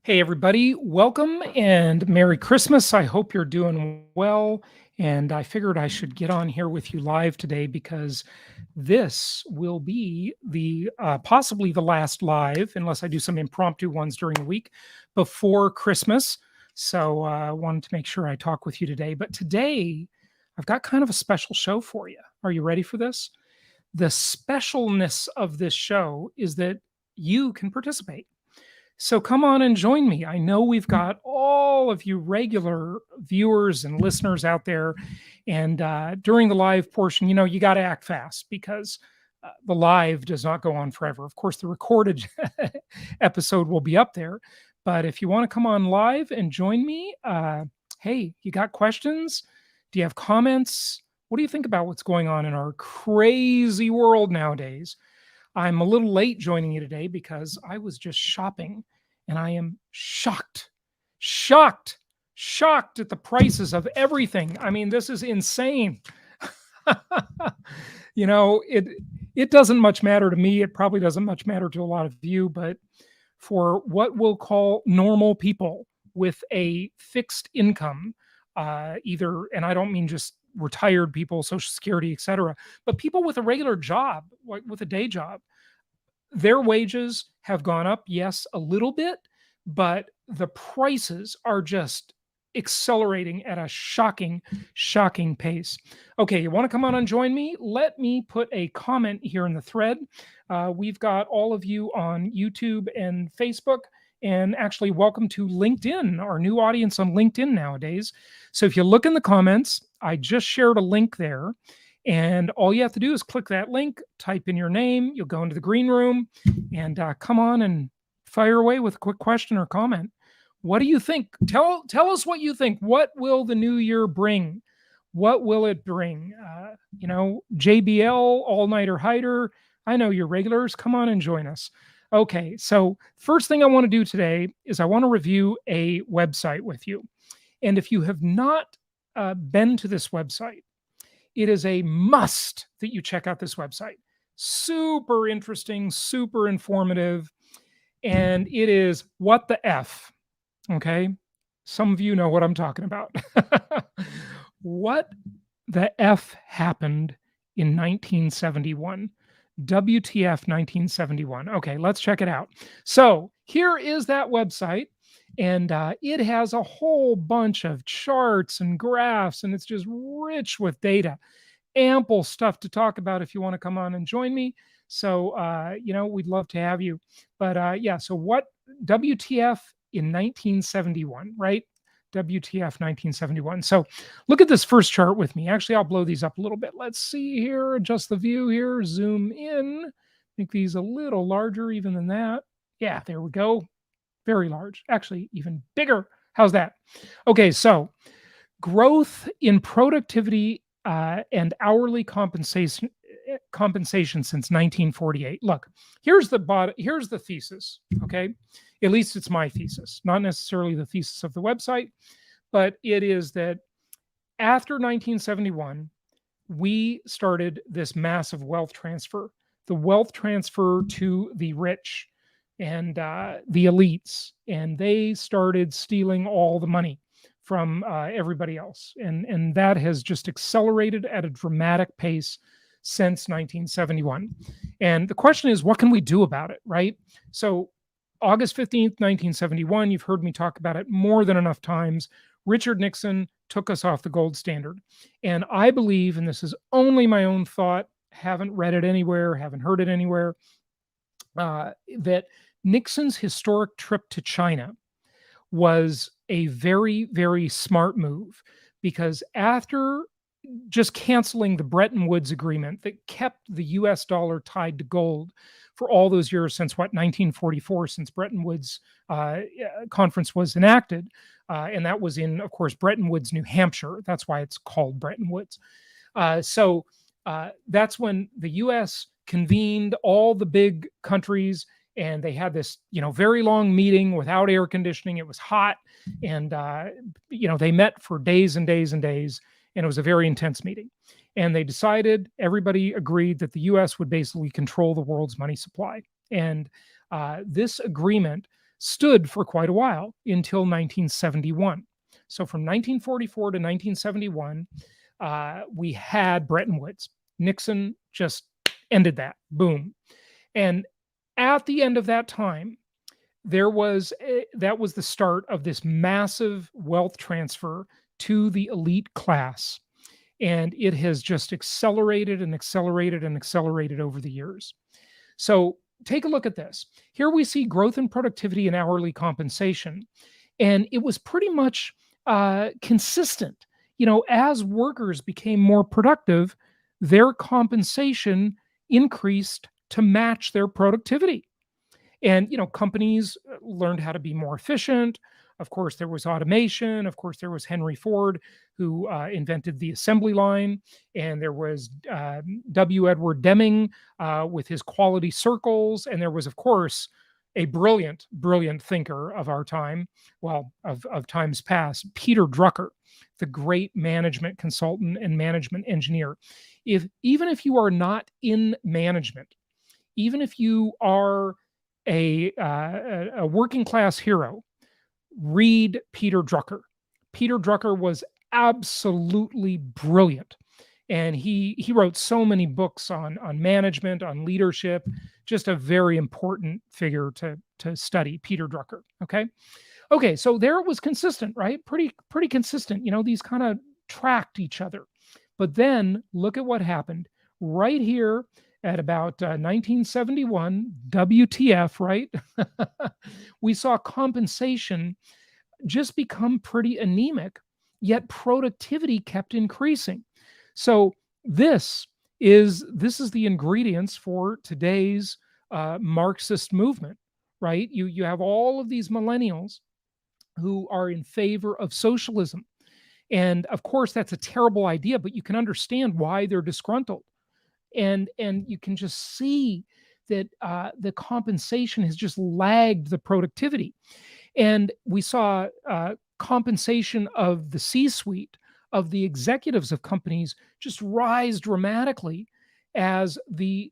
Hey, everybody, welcome and Merry Christmas. I hope you're doing well. And I figured I should get on here with you live today because this will be the possibly the last live, unless I do some impromptu ones during the week before Christmas. So I wanted to make sure I talk with you today. But today, I've got kind of a special show for you. Are you ready for this? The specialness of this show is that you can participate. So come on and join me. I know we've got all of you regular viewers and listeners out there. And during the live portion, you got to act fast because the live does not go on forever. Of course, the recorded episode will be up there. But if you want to come on live and join me, hey, you got questions? Do you have comments? What do you think about what's going on in our crazy world nowadays? I'm a little late joining you today because I was just shopping and I am shocked at the prices of everything. I mean, this is insane. It doesn't much matter to me. It probably doesn't much matter to a lot of you, but for what we'll call normal people with a fixed income, either, and I don't mean just retired people, Social Security, etc., but people with a regular job, like with a day job, their wages have gone up, yes, a little bit, but the prices are just accelerating at a shocking pace. Okay, you want to come on and join me? Let me put a comment here in the thread. We've got all of you on YouTube and Facebook, and actually welcome to LinkedIn, our new audience on LinkedIn nowadays. So if you look in the comments, I just shared a link there. And all you have to do is click that link, type in your name, you'll go into the green room, and come on and fire away with a quick question or comment. What do you think? Tell us what you think. What will the new year bring? What will it bring? JBL, all-nighter hider. I know you're regulars. Come on and join us. Okay, so first thing I want to do today is I want to review a website with you. And if you have not been to this website, it is a must that you check out this website. Super interesting, super informative, and it is What the F. Okay, some of you know what I'm talking about. What the F happened in 1971? WTF 1971. Okay, let's check it out. So here is that website, and it has a whole bunch of charts and graphs, and it's just rich with data. Ample stuff to talk about if you want to come on and join me. So, we'd love to have you. But so what WTF in 1971, right? WTF 1971. So look at this first chart with me. Actually, I'll blow these up a little bit. Let's see here, adjust the view here, zoom in, make these a little larger even than that. Yeah, there we go. Very large, actually even bigger. How's that? Okay, so growth in productivity and hourly compensation since 1948. Look, here's the thesis, okay? At least it's my thesis, not necessarily the thesis of the website, but it is that after 1971, we started this massive wealth transfer, the wealth transfer to the rich and the elites, and they started stealing all the money from everybody else. And that has just accelerated at a dramatic pace since 1971. And the question is, what can we do about it, right? So August 15th, 1971, you've heard me talk about it more than enough times. Richard Nixon took us off the gold standard. And I believe, and this is only my own thought, haven't read it anywhere, haven't heard it anywhere, that Nixon's historic trip to China was a very, very smart move, because after just canceling the Bretton Woods agreement that kept the US dollar tied to gold for all those years since 1944, since Bretton Woods conference was enacted. And that was in, of course, Bretton Woods, New Hampshire. That's why it's called Bretton Woods. So that's when the US convened all the big countries, and they had this, very long meeting without air conditioning. It was hot, and they met for days and days and days, and it was a very intense meeting. And they decided, everybody agreed that the U.S. would basically control the world's money supply. And this agreement stood for quite a while until 1971. So from 1944 to 1971, we had Bretton Woods. Nixon just ended that. Boom. And at the end of that time, that was the start of this massive wealth transfer to the elite class. And it has just accelerated and accelerated and accelerated over the years. So take a look at this. Here we see growth in productivity and hourly compensation. And it was pretty much consistent. As workers became more productive, their compensation increased to match their productivity. And companies learned how to be more efficient. Of course, there was automation. Of course, there was Henry Ford, who invented the assembly line. And there was W. Edward Deming with his quality circles. And there was, of course, a brilliant, brilliant thinker of our time, well, of times past, Peter Drucker, the great management consultant and management engineer. Even if you are not in management, even if you are a working class hero, read Peter Drucker. Peter Drucker was absolutely brilliant. And he wrote so many books on management, on leadership, just a very important figure to study, Peter Drucker. Okay, so there it was consistent, right? Pretty consistent. These kind of tracked each other. But then look at what happened right here at about 1971, WTF, right? We saw compensation just become pretty anemic, yet productivity kept increasing. So this is the ingredients for today's Marxist movement, right? You have all of these millennials who are in favor of socialism. And of course, that's a terrible idea, but you can understand why they're disgruntled. And you can just see that the compensation has just lagged the productivity. And we saw compensation of the C-suite, of the executives of companies, just rise dramatically as the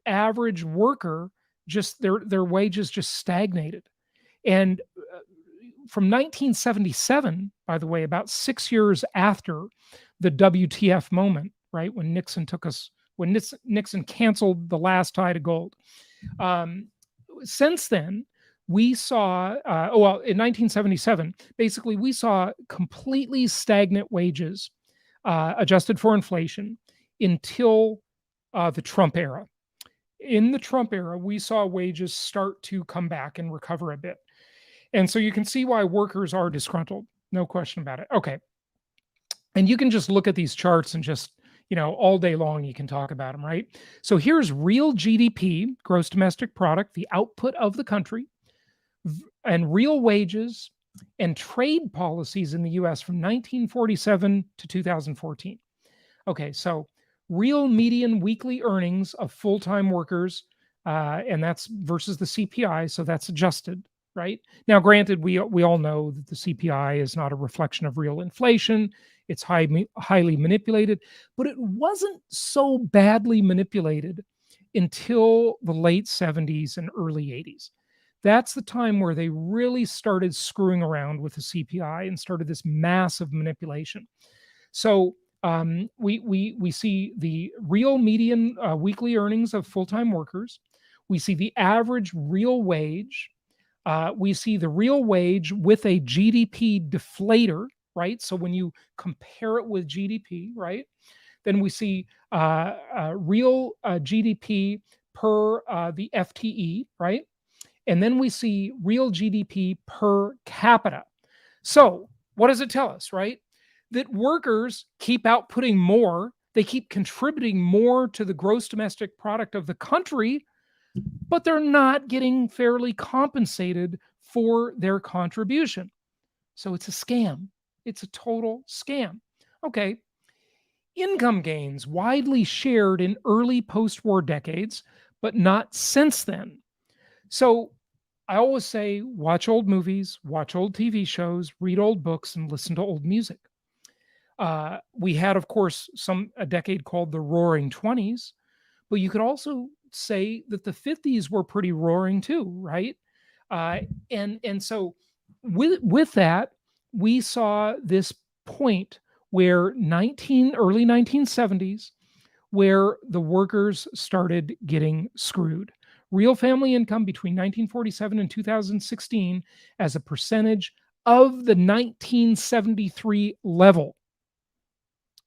average worker, just their wages just stagnated. And from 1977, by the way, about 6 years after the WTF moment, right, when Nixon canceled the last tie to gold. Since then, we saw, in 1977, basically we saw completely stagnant wages adjusted for inflation until the Trump era. In the Trump era, we saw wages start to come back and recover a bit. And so you can see why workers are disgruntled. No question about it. Okay. And you can just look at these charts and just, all day long you can talk about them, right? So here's real GDP, gross domestic product, the output of the country, and real wages and trade policies in the US from 1947 to 2014. Okay, so real median weekly earnings of full-time workers, and that's versus the CPI, so that's adjusted, right? Now, granted, we all know that the CPI is not a reflection of real inflation. It's highly manipulated, but it wasn't so badly manipulated until the late 70s and early 80s. That's the time where they really started screwing around with the CPI and started this massive manipulation. So we see the real median weekly earnings of full-time workers. We see the average real wage. We see the real wage with a GDP deflator, right? So when you compare it with GDP, right? Then we see real GDP per the FTE, right? And then we see real GDP per capita. So what does it tell us, right? That workers keep outputting more. They keep contributing more to the gross domestic product of the country, but they're not getting fairly compensated for their contribution. So it's a scam. It's a total scam. Okay. Income gains widely shared in early post-war decades, but not since then. So I always say, watch old movies, watch old TV shows, read old books, and listen to old music. We had, of course, a decade called the Roaring 20s, but you could also say that the 50s were pretty roaring too, right? And so with that, we saw this point where early 1970s, where the workers started getting screwed. Real family income between 1947 and 2016 as a percentage of the 1973 level.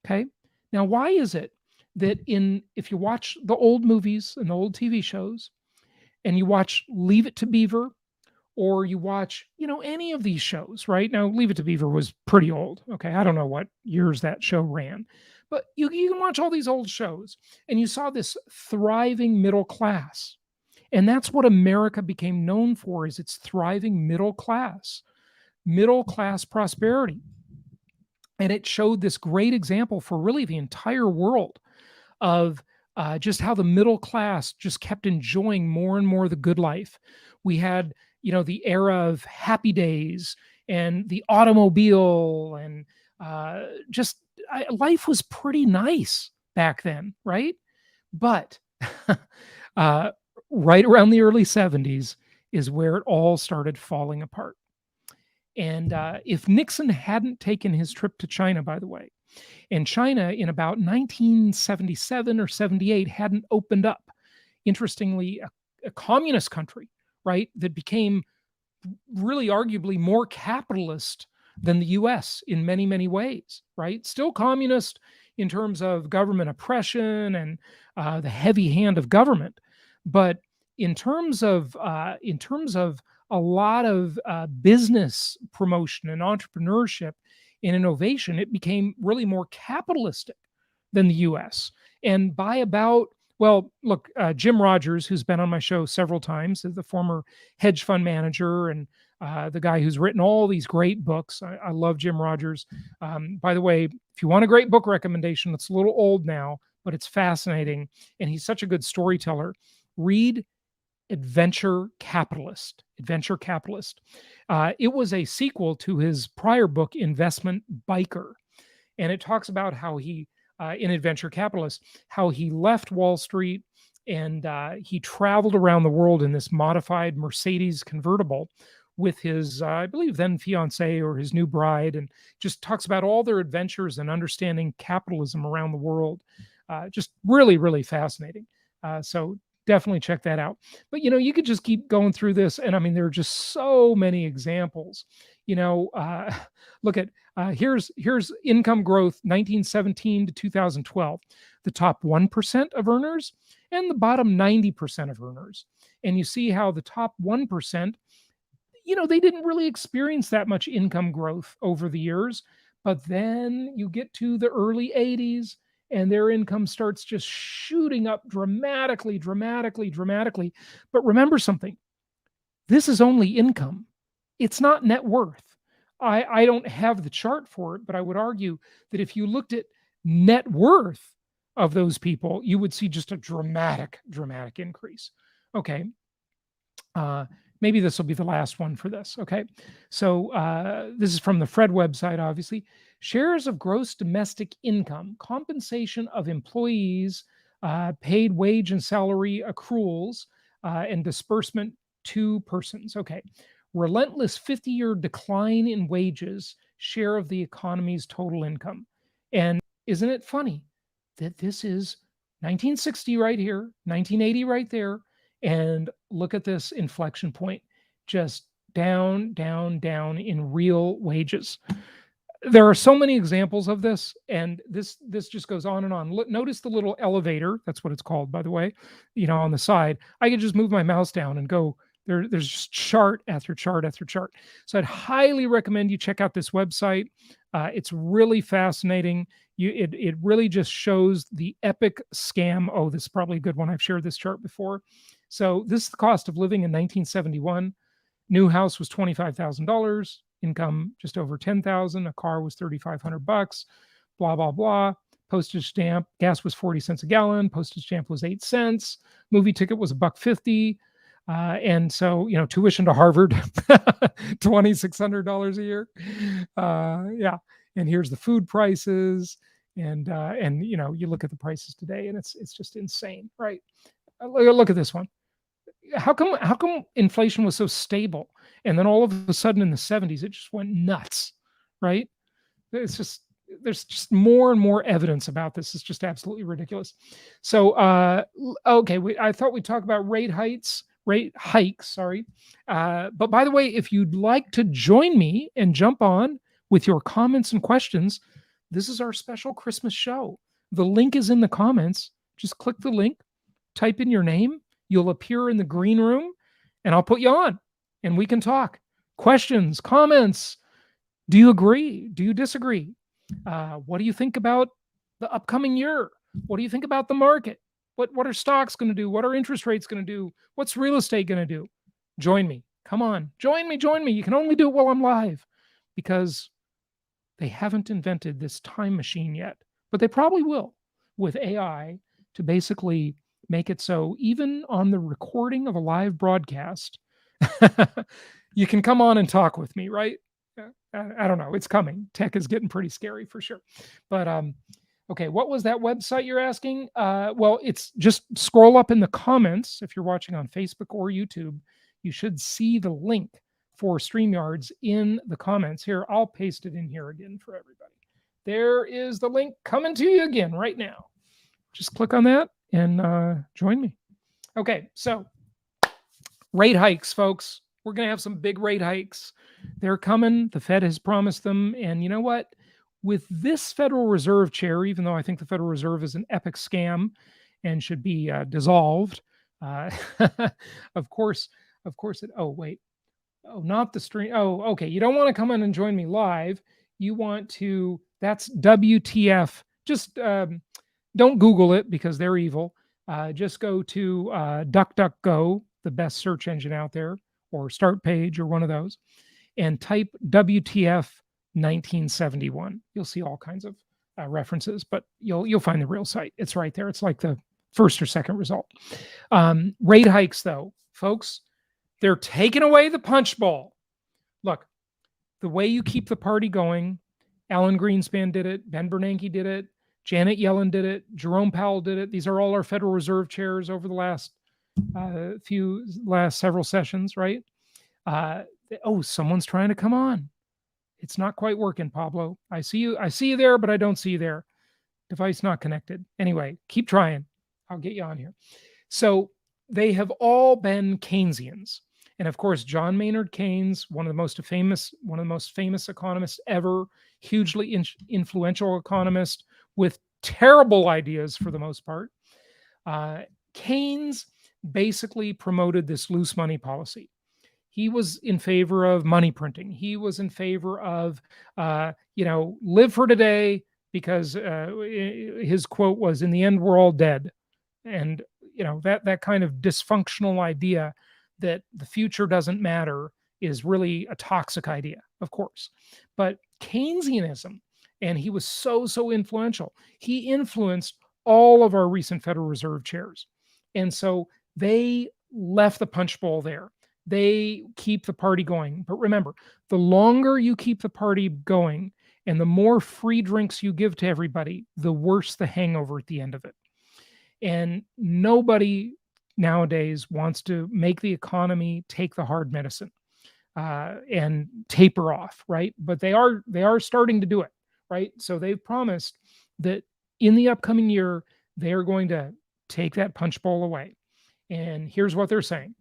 Okay. Now, why is it that if you watch the old movies and the old TV shows and you watch Leave It to Beaver, or you watch, any of these shows, right? Now, Leave It to Beaver was pretty old. Okay. I don't know what years that show ran, but you can watch all these old shows and you saw this thriving middle class. And that's what America became known for, is its thriving middle class prosperity. And it showed this great example for really the entire world of just how the middle class just kept enjoying more and more the good life. We had, the era of Happy Days and the automobile, and life was pretty nice back then, right? But right around the early 70s is where it all started falling apart. And if Nixon hadn't taken his trip to China, by the way, and China in about 1977 or 78 hadn't opened up, interestingly, a communist country, right, that became really arguably more capitalist than the US in many, many ways, right? Still communist in terms of government oppression and the heavy hand of government. But in terms of a lot of business promotion and entrepreneurship and innovation, it became really more capitalistic than the US. And by about, well, look, Jim Rogers, who's been on my show several times, is the former hedge fund manager and the guy who's written all these great books. I love Jim Rogers. By the way, if you want a great book recommendation, it's a little old now, but it's fascinating. And he's such a good storyteller. Read Adventure Capitalist. Adventure Capitalist. It was a sequel to his prior book, Investment Biker. And it talks about how he, in Adventure Capitalist, how he left Wall Street and he traveled around the world in this modified Mercedes convertible with his, I believe, then fiance or his new bride, and just talks about all their adventures and understanding capitalism around the world. Just really, really fascinating. So definitely check that out. But you could just keep going through this, and I mean, there are just so many examples. Look at here's income growth 1917 to 2012. The top 1% of earners and the bottom 90% of earners, and you see how the top 1%, they didn't really experience that much income growth over the years. But then you get to the early 80s and their income starts just shooting up dramatically. But remember something, this is only income. It's not net worth. I don't have the chart for it, but I would argue that if you looked at net worth of those people, you would see just a dramatic increase. Okay. Maybe this will be the last one for this. Okay. So this is from the Fred website, obviously. Shares of gross domestic income, compensation of employees, paid wage and salary accruals, and disbursement to persons. Okay. Relentless 50-year decline in wages, share of the economy's total income. And isn't it funny that this is 1960 right here, 1980 right there, and look at this inflection point, just down in real wages. There are so many examples of this, and this just goes on and on. Notice the little elevator, that's what it's called, by the way, on the side. I could just move my mouse down and go, there's just chart after chart after chart. So I'd highly recommend you check out this website. It's really fascinating. It really just shows the epic scam. Oh, this is probably a good one. I've shared this chart before. So this is the cost of living in 1971. New house was $25,000. Income just over $10,000. A car was $3,500. Blah blah blah. Postage stamp. Gas was 40 cents a gallon. Postage stamp was 8 cents. Movie ticket was $1.50. And so, tuition to Harvard, $2,600 a year. Yeah. And here's the food prices. And you look at the prices today and it's just insane, right? Look at this one. how come inflation was so stable, and then all of a sudden in the 70s it just went nuts, right? It's just there's just more and more evidence about this. It's just absolutely ridiculous. So, okay, I thought we'd talk about rate hikes, sorry. But by the way, if you'd like to join me and jump on with your comments and questions, this is our special Christmas show. The link is in the comments. Just click the link, type in your name, you'll appear in the green room, and I'll put you on, and we can talk. Questions, comments. Do you agree? Do you disagree? What do you think about the upcoming year? What do you think about the market? What are stocks going to do? What are interest rates going to do? What's real estate going to do? Join me. Come on. Join me. You can only do it while I'm live, because they haven't invented this time machine yet, but they probably will with AI to basically make it so even on the recording of a live broadcast, you can come on and talk with me, right? I don't know. It's coming. Tech is getting pretty scary for sure. But okay, what was that website you're asking? Well, it's just scroll up in the comments. If you're watching on Facebook or YouTube, you should see the link for StreamYards in the comments. Here, I'll paste it in here again for everybody. There is the link coming to you again right now. Just click on that and join me. Okay, so rate hikes, folks. We're going to have some big rate hikes. They're coming. The Fed has promised them. And you know what? With this Federal Reserve chair, even though I think the Federal Reserve is an epic scam and should be dissolved, of course, oh, wait. Oh, not the stream. Oh, okay. You don't want to come in and join me live. You want to, that's WTF. Just don't Google it because they're evil. Just go to DuckDuckGo, the best search engine out there, or Start Page or one of those, and type WTF 1971. You'll see all kinds of references, but you'll find the real site. It's right there. It's like the first or second result. Rate hikes, though, folks, they're taking away the punch bowl. Look, the way you keep the party going, Alan Greenspan did it, Ben Bernanke did it, Janet Yellen did it, Jerome Powell did it. These are all our Federal Reserve chairs over the last several sessions, right? Oh, someone's trying to come on. It's not quite working, Pablo. I see you there, but I don't see you there. Device not connected. Anyway, keep trying. I'll get you on here. So they have all been Keynesians. And of course, John Maynard Keynes, one of the most famous economists ever, hugely influential economist with terrible ideas for the most part. Keynes basically promoted this loose money policy. He was in favor of money printing. He was in favor of, live for today, because his quote was, "In the end, we're all dead." And that kind of dysfunctional idea that the future doesn't matter is really a toxic idea, of course. But Keynesianism, and he was so influential. He influenced all of our recent Federal Reserve chairs. And so they left the punch bowl there. They keep the party going. But remember, the longer you keep the party going and the more free drinks you give to everybody, the worse the hangover at the end of it. And nobody nowadays wants to make the economy take the hard medicine and taper off, right? But they are starting to do it, right? So they've promised that in the upcoming year, they are going to take that punch bowl away. And here's what they're saying.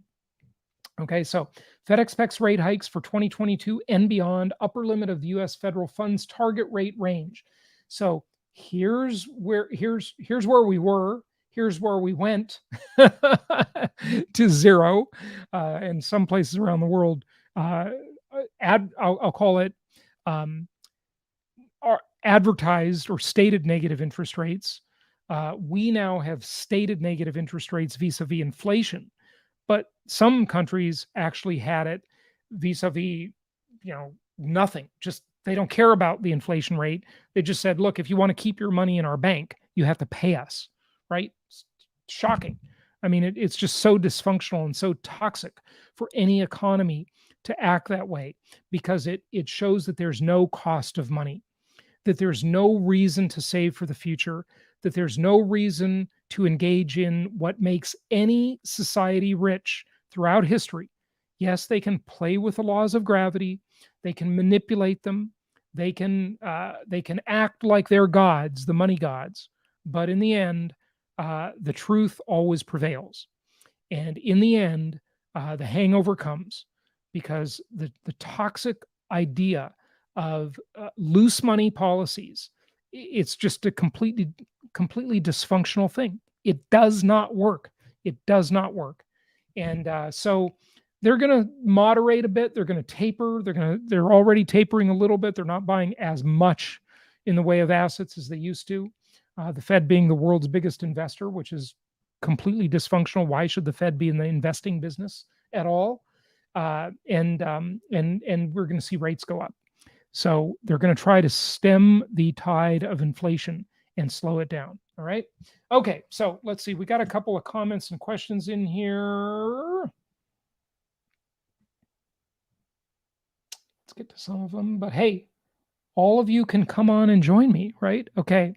Okay, so Fed expects rate hikes for 2022 and beyond, upper limit of the U.S. federal funds target rate range. So here's where we were. Here's where we went to zero. And some places around the world, I'll call it advertised or stated negative interest rates. We now have stated negative interest rates vis-a-vis inflation. But some countries actually had it vis-a-vis, nothing. Just they don't care about the inflation rate. They just said, look, if you want to keep your money in our bank, you have to pay us, right? It's shocking. I mean, it's just so dysfunctional and so toxic for any economy to act that way, because it shows that there's no cost of money, that there's no reason to save for the future, that there's no reason to engage in what makes any society rich, throughout history. Yes, they can play with the laws of gravity. They can manipulate them. They can act like they're gods, the money gods. But in the end, the truth always prevails. And in the end, the hangover comes because the toxic idea of loose money policies, it's just a completely dysfunctional thing. It does not work. It does not work. And so they're going to moderate a bit. They're going to taper. They're already tapering a little bit. They're not buying as much in the way of assets as they used to. The Fed being the world's biggest investor, which is completely dysfunctional. Why should the Fed be in the investing business at all? And we're going to see rates go up. So they're going to try to stem the tide of inflation and slow it down. All right. Okay. So let's see. We got a couple of comments and questions in here. Let's get to some of them. But hey, all of you can come on and join me, right? Okay.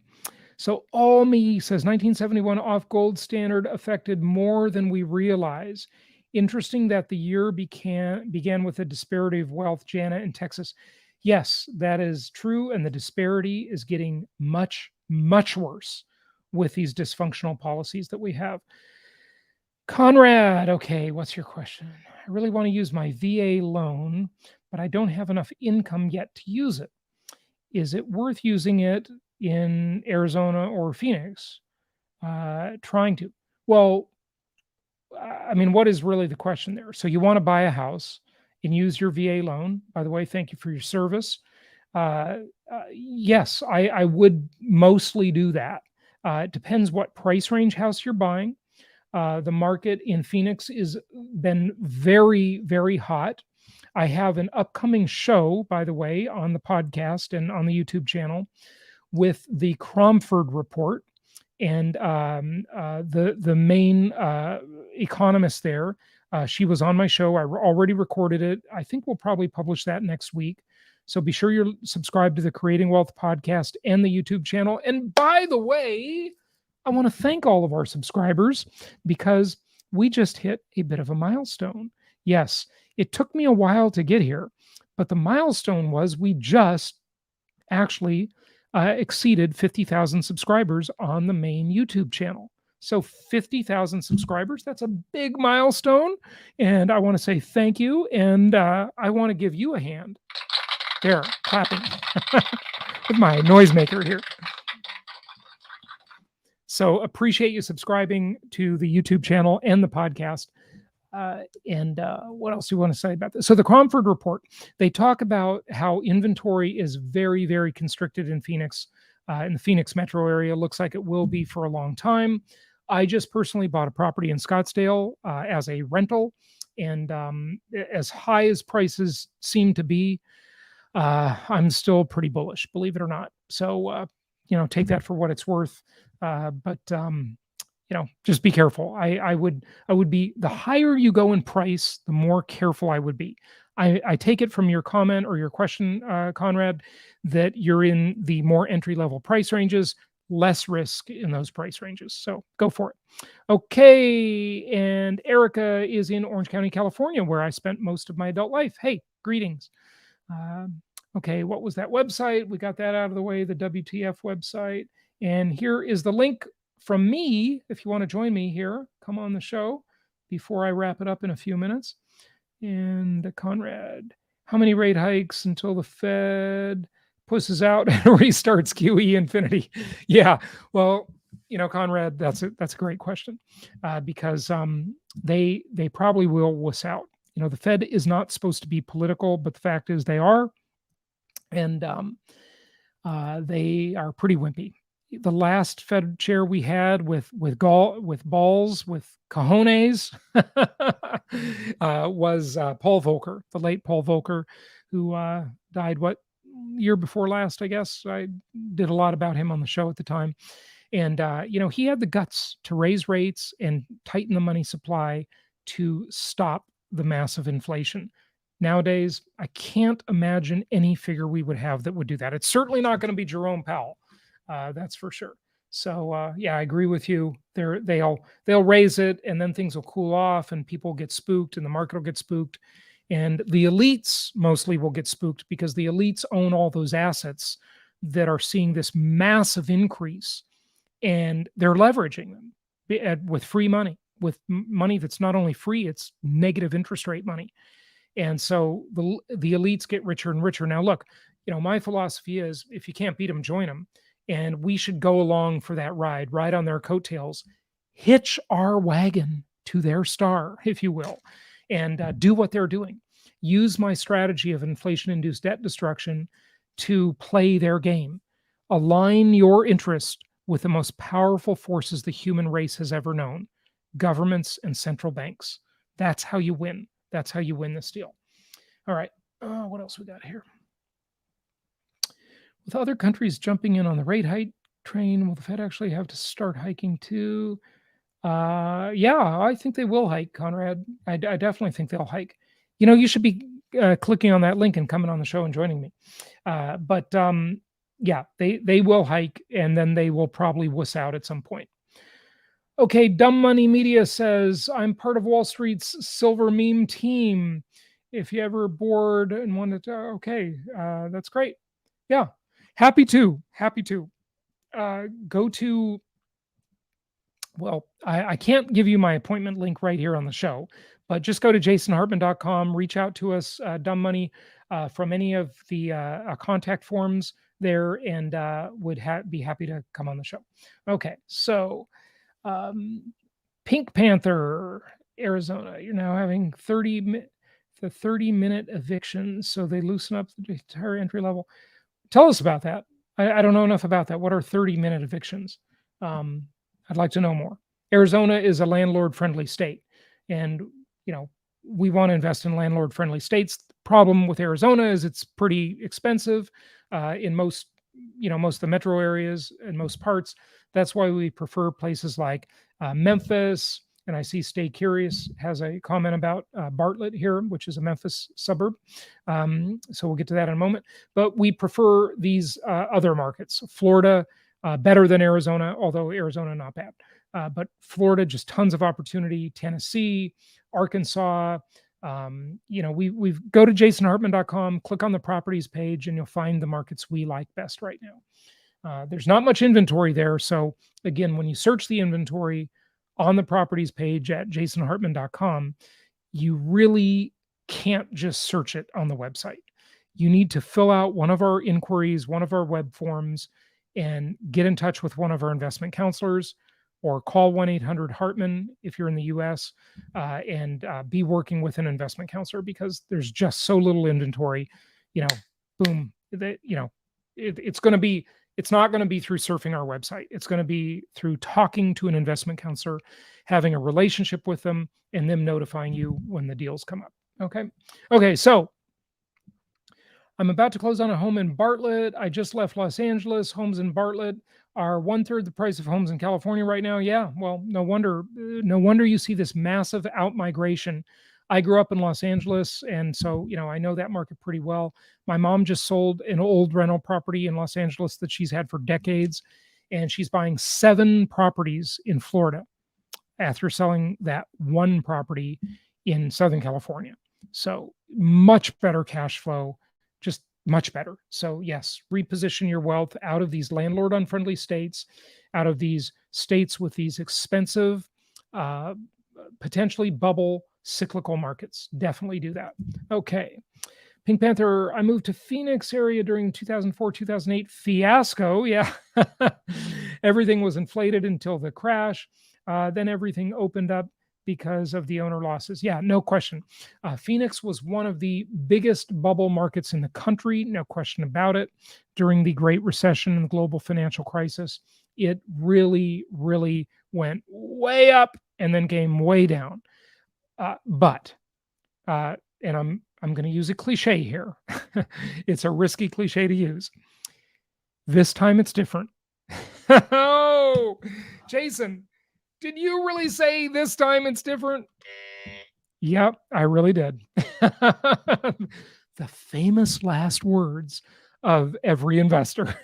So All Me says 1971 off gold standard affected more than we realize. Interesting that the year began with a disparity of wealth. Jana in Texas. Yes, that is true. And the disparity is getting much, much worse with these dysfunctional policies that we have. Conrad, okay, what's your question? I really want to use my VA loan, but I don't have enough income yet to use it. Is it worth using it in Arizona or Phoenix? Trying to. Well, I mean, what is really the question there? So you want to buy a house and use your VA loan. By the way, thank you for your service. Yes, I would mostly do that. It depends what price range house you're buying. The market in Phoenix has been very, very hot. I have an upcoming show, by the way, on the podcast and on the YouTube channel with the Cromford report, and the main economist there. She was on my show. I already recorded it. I think we'll probably publish that next week. So be sure you're subscribed to the Creating Wealth podcast and the YouTube channel. And by the way, I want to thank all of our subscribers because we just hit a bit of a milestone. Yes, it took me a while to get here, but the milestone was we just actually exceeded 50,000 subscribers on the main YouTube channel. So 50,000 subscribers, that's a big milestone. And I want to say thank you. And I want to give you a hand. There, clapping with my noisemaker here. So appreciate you subscribing to the YouTube channel and the podcast. And what else do you want to say about this? So the Cromford report, they talk about how inventory is very, very constricted in Phoenix, in the Phoenix metro area. Looks like it will be for a long time. I just personally bought a property in Scottsdale as a rental, and as high as prices seem to be, I'm still pretty bullish, believe it or not. So, take that for what it's worth. But just be careful. I would be, the higher you go in price, the more careful I would be. I take it from your comment or your question, Conrad, that you're in the more entry-level price ranges, less risk in those price ranges. So go for it. Okay. And Erica is in Orange County, California, where I spent most of my adult life. Hey, greetings. Okay, what was that website? We got that out of the way, the WTF website. And here is the link from me. If you want to join me here, come on the show before I wrap it up in a few minutes. And Conrad, how many rate hikes until the Fed pushes out and restarts QE infinity? Yeah, well, Conrad, that's a great question because they probably will wuss out. The Fed is not supposed to be political, but the fact is they are, and they are pretty wimpy. The last Fed chair we had with balls, with cojones, was Paul Volcker, the late Paul Volcker, who died year before last, I guess. I did a lot about him on the show at the time. And, he had the guts to raise rates and tighten the money supply to stop the massive inflation. Nowadays, I can't imagine any figure we would have that would do that. It's certainly not going to be Jerome Powell. That's for sure. So yeah, I agree with you. They'll raise it, and then things will cool off, and people get spooked, and the market will get spooked, and the elites mostly will get spooked because the elites own all those assets that are seeing this massive increase, and they're leveraging them with free money, with money that's not only free, it's negative interest rate money. And so the elites get richer and richer. Now, look, my philosophy is if you can't beat them, join them. And we should go along for that ride on their coattails, hitch our wagon to their star, if you will, and do what they're doing. Use my strategy of inflation induced debt destruction to play their game. Align your interest with the most powerful forces the human race has ever known, governments and central banks. That's how you win. That's how you win this deal. All right. What else we got here? With other countries jumping in on the rate hike train, will the Fed actually have to start hiking too? Yeah, I think they will hike, Conrad. I definitely think they'll hike. You should be clicking on that link and coming on the show and joining me. But yeah, they will hike, and then they will probably wuss out at some point. Okay, Dumb Money Media says, I'm part of Wall Street's silver meme team. If you ever bored and wanted to, okay, that's great. Yeah, happy to. Go to, well, I can't give you my appointment link right here on the show, but just go to jasonhartman.com, reach out to us, Dumb Money, from any of the contact forms there, and would be happy to come on the show. Okay, so Pink Panther, Arizona. You're now having 30-minute evictions, so they loosen up the entire entry level. Tell us about that. I don't know enough about that. What are 30-minute evictions? I'd like to know more. Arizona is a landlord-friendly state, and we want to invest in landlord-friendly states. The problem with Arizona is it's pretty expensive in most of the metro areas and most parts. That's why we prefer places like Memphis. And I see Stay Curious has a comment about Bartlett here, which is a Memphis suburb. So we'll get to that in a moment. But we prefer these other markets. Florida, better than Arizona, although Arizona not bad. But Florida, just tons of opportunity. Tennessee, Arkansas. We go to jasonhartman.com, click on the properties page, and you'll find the markets we like best right now. There's not much inventory there. So again, when you search the inventory on the properties page at jasonhartman.com, you really can't just search it on the website. You need to fill out one of our inquiries, one of our web forms, and get in touch with one of our investment counselors, or call 1-800-HARTMAN if you're in the US, and be working with an investment counselor, because there's just so little inventory. Boom, it's not going to be through surfing our website. It's going to be through talking to an investment counselor, having a relationship with them, and them notifying you when the deals come up. Okay, so I'm about to close on a home in Bartlett. I just left Los Angeles. Homes in Bartlett are 1/3 the price of homes in California right now. Yeah, well, no wonder you see this massive out-migration. I grew up in Los Angeles, and so I know that market pretty well. My mom just sold an old rental property in Los Angeles that she's had for decades, and she's buying 7 properties in Florida after selling that one property in Southern California. So much better cash flow, just much better. So yes, reposition your wealth out of these landlord unfriendly states, out of these states with these expensive, potentially bubble cyclical markets. Definitely do that. Okay. Pink Panther, I moved to Phoenix area during 2004-2008 fiasco. Yeah. Everything was inflated until the crash. Then everything opened up because of the owner losses. Yeah, no question. Phoenix was one of the biggest bubble markets in the country, no question about it. During the Great Recession and the global financial crisis, it really, really went way up and then came way down. But and I'm going to use a cliche here. It's a risky cliche to use. This time it's different. Oh, Jason, did you really say this time it's different? Yep, I really did. The famous last words of every investor.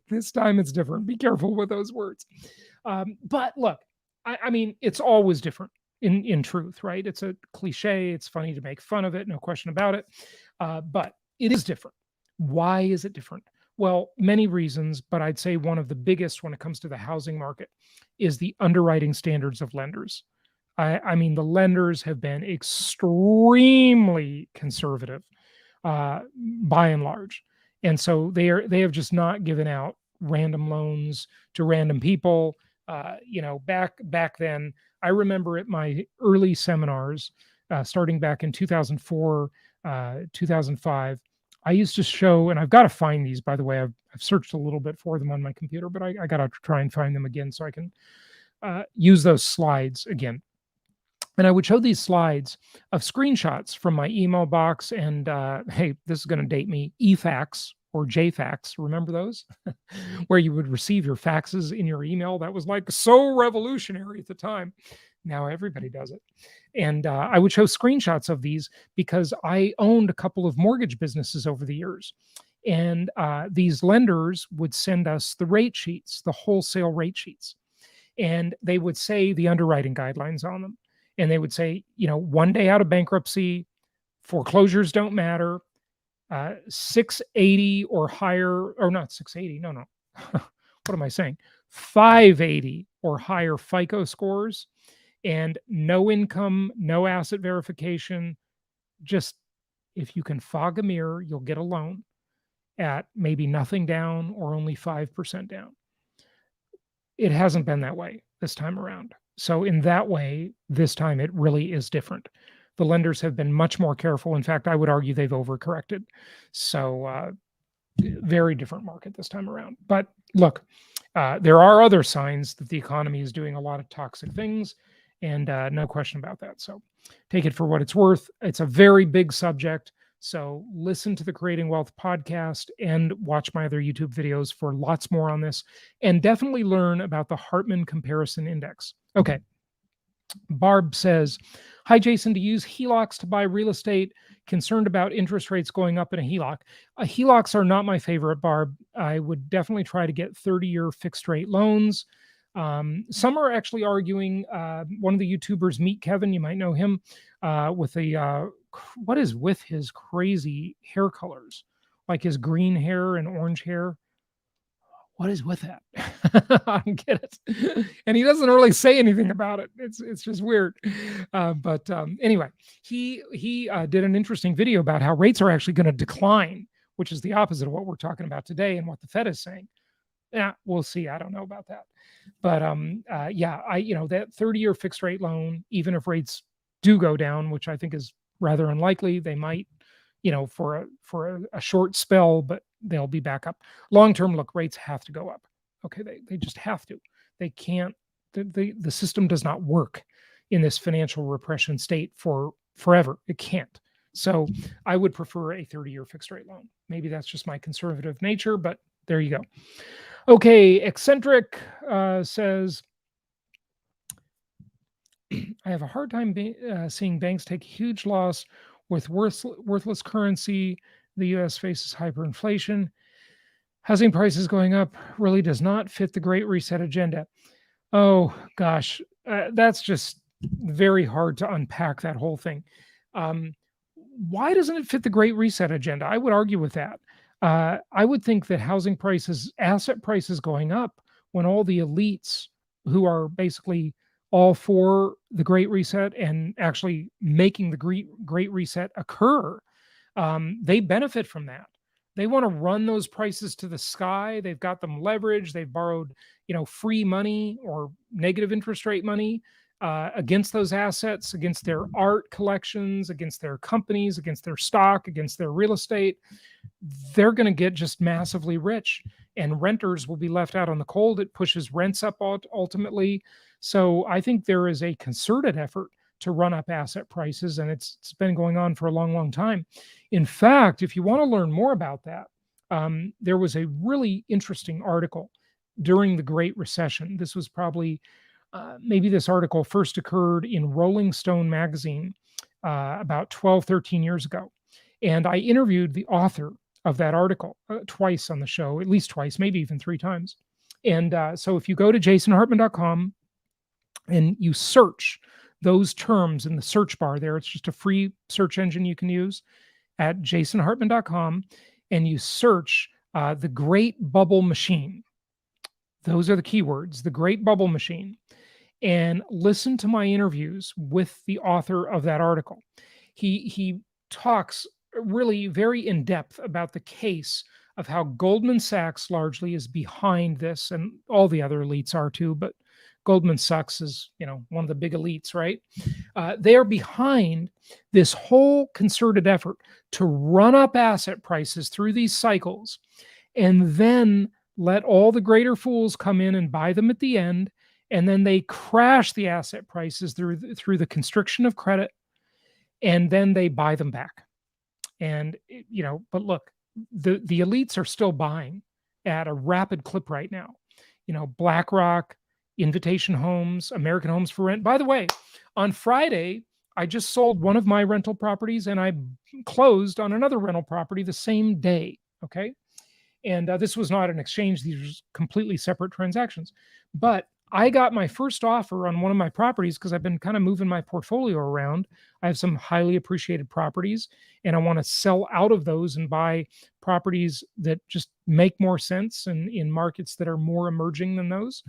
This time it's different. Be careful with those words. But look, I mean, it's always different in truth, right? It's a cliche. It's funny to make fun of it, no question about it. But it is different. Why is it different? Well, many reasons, but I'd say one of the biggest when it comes to the housing market is the underwriting standards of lenders. I mean, the lenders have been extremely conservative by and large, and so they have just not given out random loans to random people. Back then, I remember at my early seminars, starting back in 2004, 2005. I used to show, and I've got to find these, by the way. I've searched a little bit for them on my computer, but I got to try and find them again so I can use those slides again. And I would show these slides of screenshots from my email box and, hey, this is going to date me, eFax or JFax. Remember those? Where you would receive your faxes in your email. That was like so revolutionary at the time. Now everybody does it. And I would show screenshots of these because I owned a couple of mortgage businesses over the years. And these lenders would send us the rate sheets, the wholesale rate sheets. And they would say the underwriting guidelines on them. And they would say, 1 day out of bankruptcy, foreclosures don't matter, 680 or higher, or not 680, no. What am I saying? 580 or higher FICO scores, and no income, no asset verification. Just if you can fog a mirror, you'll get a loan at maybe nothing down or only 5% down. It hasn't been that way this time around. So in that way, this time it really is different. The lenders have been much more careful. In fact, I would argue they've overcorrected. So very different market this time around. But look, there are other signs that the economy is doing a lot of toxic things, and no question about that. So take it for what it's worth. It's a very big subject. So listen to the Creating Wealth podcast and watch my other YouTube videos for lots more on this, and definitely learn about the Hartman Comparison Index. Okay. Barb says, hi, Jason, to use HELOCs to buy real estate, concerned about interest rates going up in a HELOC. HELOCs are not my favorite, Barb. I would definitely try to get 30-year fixed rate loans. Some are actually arguing, one of the YouTubers, Meet Kevin, you might know him, with what is with his crazy hair colors, like his green hair and orange hair? What is with that? I don't get it. And he doesn't really say anything about it. It's just weird. But anyway, he did an interesting video about how rates are actually going to decline, which is the opposite of what we're talking about today and what the Fed is saying. Yeah, we'll see. I don't know about that. But that 30-year fixed rate loan, even if rates do go down, which I think is rather unlikely, they might, for a short spell, but they'll be back up. Long term, look, rates have to go up. Okay, they just have to. They can't. The system does not work in this financial repression state for forever. It can't. So I would prefer a 30-year fixed rate loan. Maybe that's just my conservative nature, but there you go. Okay, Eccentric says, I have a hard time seeing banks take a huge loss with worthless currency. The U.S. faces hyperinflation. Housing prices going up really does not fit the Great Reset agenda. Oh, gosh, that's just very hard to unpack, that whole thing. Why doesn't it fit the Great Reset agenda? I would argue with that. I would think that housing prices, asset prices going up when all the elites who are basically all for the Great Reset and actually making the Great Reset occur, they benefit from that. They want to run those prices to the sky. They've got them leveraged. They've borrowed, free money or negative interest rate money against those assets, against their art collections, against their companies, against their stock, against their real estate. They're going to get just massively rich, and renters will be left out on the cold. It pushes rents up ultimately. So I think there is a concerted effort to run up asset prices, and it's been going on for a long, long time. In fact, if you want to learn more about that, there was a really interesting article during the Great Recession. This was probably, maybe this article first occurred in Rolling Stone magazine about 12, 13 years ago. And I interviewed the author of that article twice on the show, at least twice, maybe even 3 times. And so if you go to jasonhartman.com and you search those terms in the search bar there, it's just a free search engine you can use at jasonhartman.com, and you search the Great Bubble Machine. Those are the keywords, the Great Bubble Machine, and listen to my interviews with the author of that article. He talks really very in depth about the case of how Goldman Sachs largely is behind this, and all the other elites are too, but Goldman Sachs is, one of the big elites, right? They are behind this whole concerted effort to run up asset prices through these cycles, and then let all the greater fools come in and buy them at the end, and then they crash the asset prices through the constriction of credit, and then they buy them back. And but look, the elites are still buying at a rapid clip right now. BlackRock, Invitation Homes, American Homes for Rent. By the way, on Friday, I just sold one of my rental properties, and I closed on another rental property the same day. Okay. And this was not an exchange. These were completely separate transactions. But I got my first offer on one of my properties because I've been kind of moving my portfolio around. I have some highly appreciated properties, and I want to sell out of those and buy properties that just make more sense and in markets that are more emerging than those.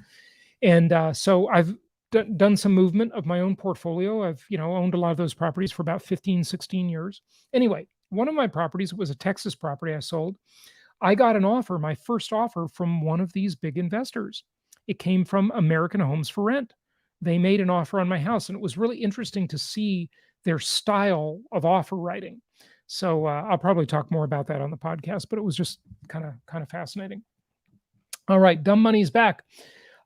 And so I've done some movement of my own portfolio. I've owned a lot of those properties for about 15, 16 years. Anyway, one of my properties was a Texas property I sold. I got an offer, my first offer, from one of these big investors. It came from American Homes for Rent. They made an offer on my house, and it was really interesting to see their style of offer writing. So I'll probably talk more about that on the podcast, but it was just kind of fascinating. All right, Dumb Money's back.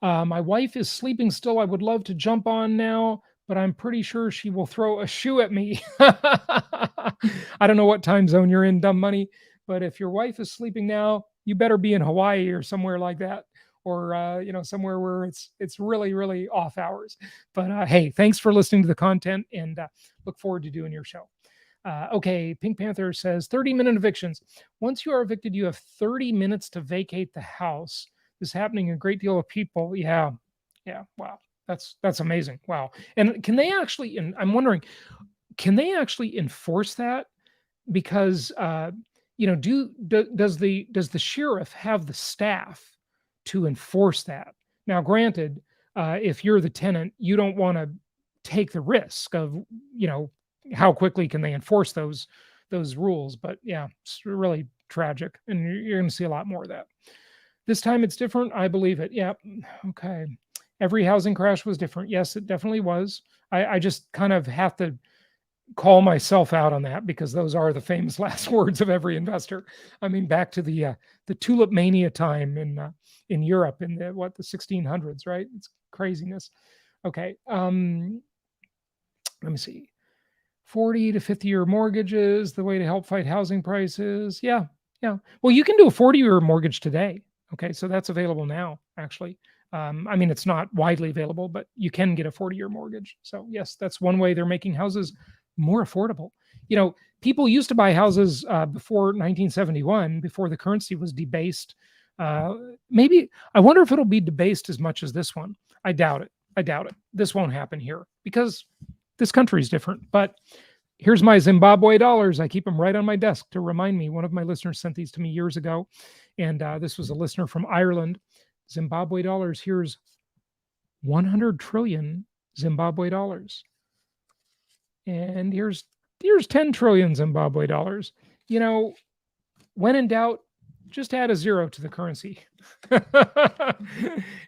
My wife is sleeping still. I would love to jump on now, but I'm pretty sure she will throw a shoe at me. I don't know what time zone you're in, Dumb Money, but if your wife is sleeping now, you better be in Hawaii or somewhere like that, or somewhere where it's really, really off hours. But hey, thanks for listening to the content, and look forward to doing your show. Okay, Pink Panther says 30-minute evictions. Once you are evicted, you have 30 minutes to vacate the house. This is happening to a great deal of people. Yeah. Wow, that's amazing. Wow. And can they actually? And I'm wondering, can they actually enforce that? Because does the sheriff have the staff to enforce that? Now, granted, if you're the tenant, you don't want to take the risk of how quickly can they enforce those rules. But yeah, it's really tragic, and you're going to see a lot more of that. This time it's different. I believe it. Yeah. Okay. Every housing crash was different. Yes, it definitely was. I just kind of have to call myself out on that, because those are the famous last words of every investor. I mean, back to the tulip mania time in Europe in the 1600s, right? It's craziness. Okay. Let me see. 40 to 50-year mortgages, the way to help fight housing prices. Yeah. Well, you can do a 40-year mortgage today. Okay, so that's available now, actually. I mean, it's not widely available, but you can get a 40-year mortgage. So yes, that's one way they're making houses more affordable. People used to buy houses before 1971, before the currency was debased. Maybe, I wonder if it'll be debased as much as this one. I doubt it. This won't happen here because this country is different. But here's my Zimbabwe dollars. I keep them right on my desk to remind me. One of my listeners sent these to me years ago. And this was a listener from Ireland. Zimbabwe dollars. Here's 100 trillion Zimbabwe dollars. And here's 10 trillion Zimbabwe dollars. When in doubt, just add a zero to the currency.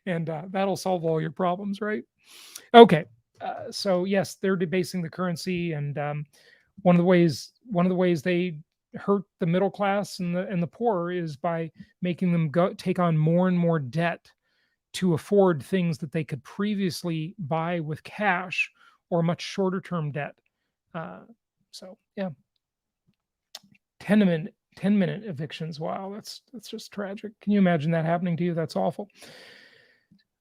And that'll solve all your problems, right? Okay. So yes, they're debasing the currency, and one of the ways they hurt the middle class and the poor is by making them take on more and more debt to afford things that they could previously buy with cash or much shorter term debt. So yeah, 10-minute evictions. Wow, that's just tragic. Can you imagine that happening to you? That's awful.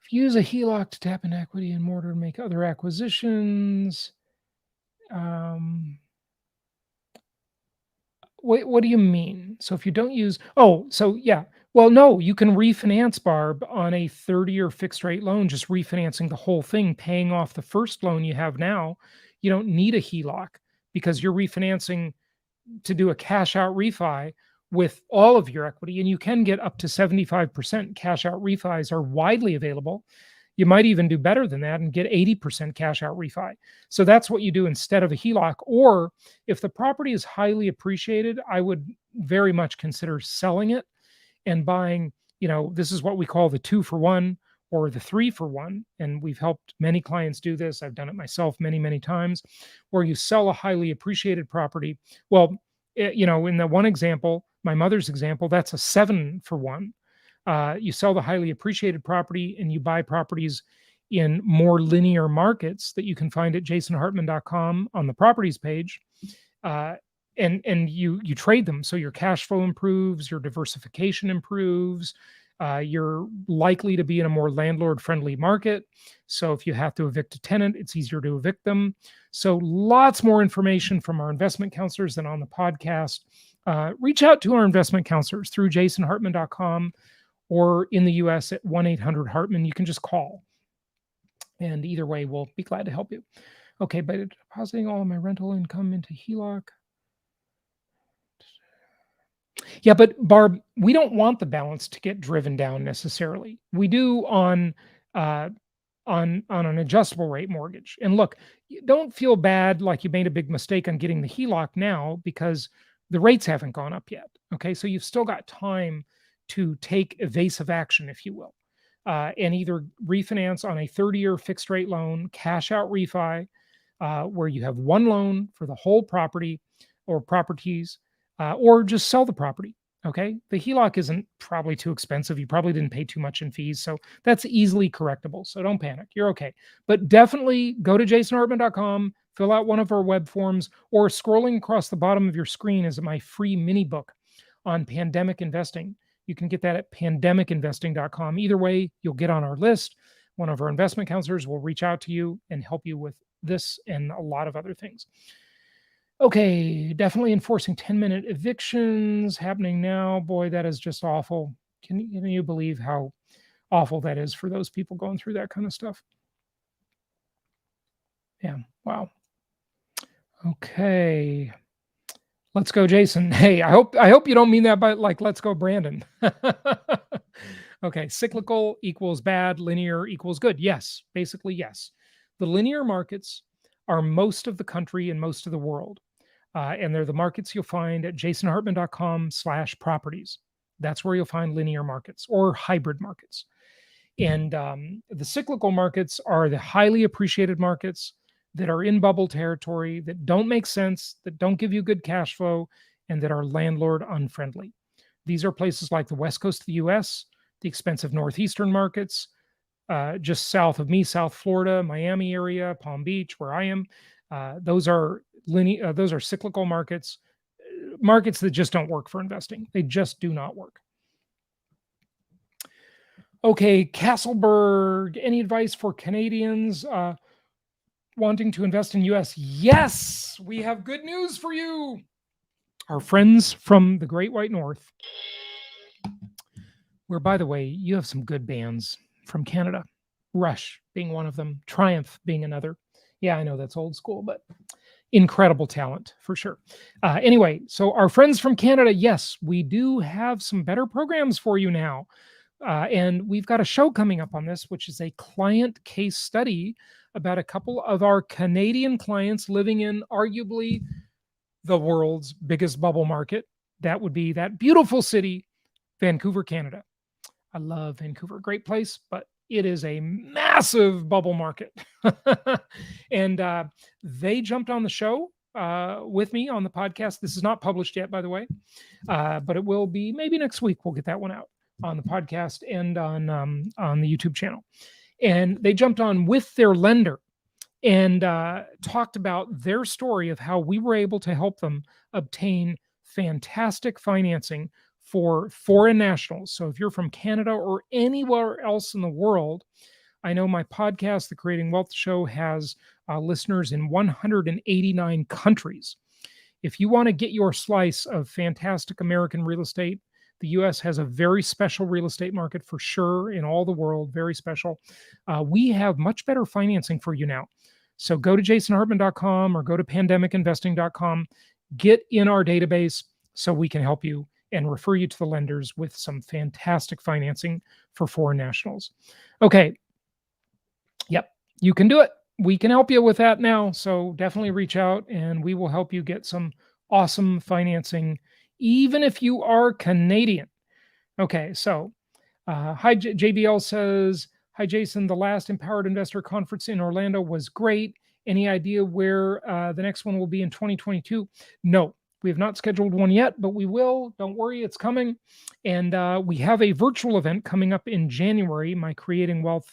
If you use a HELOC to tap in equity in order to make other acquisitions, what do you mean? So if you don't use, oh, so yeah. Well, no, you can refinance, Barb, on a 30-year fixed rate loan, just refinancing the whole thing, paying off the first loan you have now. You don't need a HELOC because you're refinancing to do a cash out refi with all of your equity. And you can get up to 75% cash out refis are widely available. You might even do better than that and get 80% cash out refi. So that's what you do instead of a HELOC. Or if the property is highly appreciated, I would very much consider selling it and buying, this is what we call the 2-for-1 or the 3-for-1. And we've helped many clients do this. I've done it myself many, many times, where you sell a highly appreciated property. Well, in the one example, my mother's example, that's a 7-for-1. You sell the highly appreciated property and you buy properties in more linear markets that you can find at jasonhartman.com on the properties page. And you trade them. So your cash flow improves, your diversification improves. You're likely to be in a more landlord-friendly market. So if you have to evict a tenant, it's easier to evict them. So lots more information from our investment counselors than on the podcast. Reach out to our investment counselors through jasonhartman.com or in the US at 1-800-HARTMAN. You can just call. And either way, we'll be glad to help you. Okay, but depositing all of my rental income into HELOC. Yeah, but Barb, we don't want the balance to get driven down necessarily. We do on an adjustable rate mortgage. And look, don't feel bad like you made a big mistake on getting the HELOC now because the rates haven't gone up yet. Okay, so you've still got time to take evasive action, if you will, and either refinance on a 30-year fixed rate loan, cash out refi, where you have one loan for the whole property or properties, or just sell the property. Okay. The HELOC isn't probably too expensive. You probably didn't pay too much in fees. So that's easily correctable. So don't panic. You're okay. But definitely go to jasonhartman.com, fill out one of our web forms, or scrolling across the bottom of your screen is my free mini book on pandemic investing. You can get that at pandemicinvesting.com. Either way, you'll get on our list. One of our investment counselors will reach out to you and help you with this and a lot of other things. Okay, definitely enforcing 10-minute evictions happening now. Boy, that is just awful. Can you believe how awful that is for those people going through that kind of stuff? Yeah, wow. Okay. Let's go, Jason. Hey, I hope you don't mean that by like let's go, Brandon. Okay, cyclical equals bad, linear equals good. Yes, basically yes. The linear markets are most of the country and most of the world. And they're the markets you'll find at jasonhartman.com/properties. That's where you'll find linear markets or hybrid markets. And the cyclical markets are the highly appreciated markets that are in bubble territory, that don't make sense, that don't give you good cash flow, and that are landlord unfriendly. These are places like the West Coast of the US, the expensive Northeastern markets, just south of me, South Florida, Miami area, Palm Beach, where I am. Those are cyclical markets, markets that just don't work for investing. They just do not work. Okay, Castleberg, any advice for Canadians wanting to invest in US? Yes, we have good news for you. Our friends from the Great White North, where, by the way, you have some good bands from Canada. Rush being one of them, Triumph being another. Yeah, I know that's old school, but incredible talent for sure. Anyway, so our friends from Canada, yes, we do have some better programs for you now. And we've got a show coming up on this, which is a client case study about a couple of our Canadian clients living in arguably the world's biggest bubble market. That would be that beautiful city, Vancouver, Canada. I love Vancouver, great place, but it is a massive bubble market. And they jumped on the show with me on the podcast. This is not published yet, by the way, but it will be maybe next week. We'll get that one out on the podcast and on the YouTube channel. And they jumped on with their lender and talked about their story of how we were able to help them obtain fantastic financing for foreign nationals. So if you're from Canada or anywhere else in the world, I know my podcast, The Creating Wealth Show, has listeners in 189 countries. if you want to get your slice of fantastic American real estate, the US has a very special real estate market for sure in all the world, very special. We have much better financing for you now. So go to jasonhartman.com or go to pandemicinvesting.com, get in our database so we can help you and refer you to the lenders with some fantastic financing for foreign nationals. Okay. Yep, you can do it. We can help you with that now. So definitely reach out and we will help you get some awesome financing, even if you are Canadian. Okay, so hi, JBL says, hi, Jason. The last Empowered Investor Conference in Orlando was great. Any idea where the next one will be in 2022? No, we have not scheduled one yet, but we will. Don't worry, it's coming. And we have a virtual event coming up in January, my Creating Wealth